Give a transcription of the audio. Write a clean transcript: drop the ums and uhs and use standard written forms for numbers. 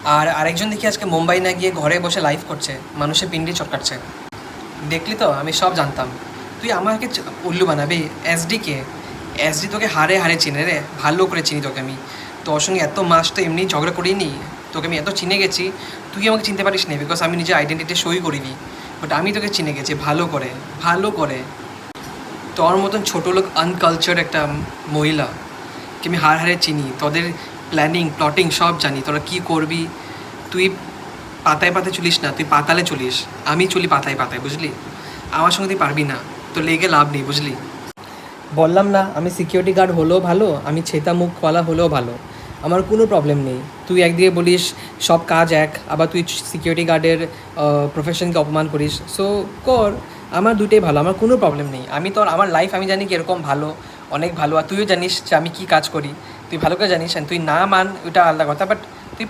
আর আরেকজন দেখি আজকে মুম্বাই না গিয়ে ঘরে বসে লাইভ করছে, মানুষের পিন্ডি চটকাচ্ছে। দেখলি তো, আমি সব জানতাম। তুই আমাকে উল্লু বানাবি? এসডি তোকে হারে হারে চিনে রে, ভালো করে চিনি তোকে আমি। তোর সঙ্গে এত মাস তো এমনি ঝগড়া করিনি, তোকে আমি এত চিনে গেছি। তুই আমাকে চিনতে পারিস না, বিকজ আমি নিজের আইডেন্টিটি সই করিনি। বাট আমি তোকে চিনে গেছি ভালো করে, ভালো করে। তোর মতন ছোটো লোক আনকালচার একটা মহিলা কি আমি হারে চিনি। তোদের প্ল্যানিং প্লটিং সব জানি, তোরা কী করবি। তুই পাতায় পাতায় চলিস না, তুই পাতালে চলিস। আমি চলি পাতায় পাতায়, বুঝলি? আমার সঙ্গে তুই পারবি না, তো লেগে লাভ নেই, বুঝলি? বললাম না, আমি সিকিউরিটি গার্ড হলেও ভালো, আমি ছেতা মুখওয়ালা হলেও ভালো, আমার কোনো প্রবলেম নেই। তুই একদিকে বলিস সব কাজ এক, আবার তুই সিকিউরিটি গার্ডের প্রফেশনকে অপমান করিস। সো কর, আমার দুটোই ভালো, আমার কোনো প্রবলেম নেই। আমি তোর আমার লাইফ আমি জানি কি এরকম ভালো, অনেক ভালো। আর তুইও জানিস যে আমি কী কাজ করি, তুই ভালো করে জানিস। তুই না মান ওটা আলাদা কথা, বাট তুই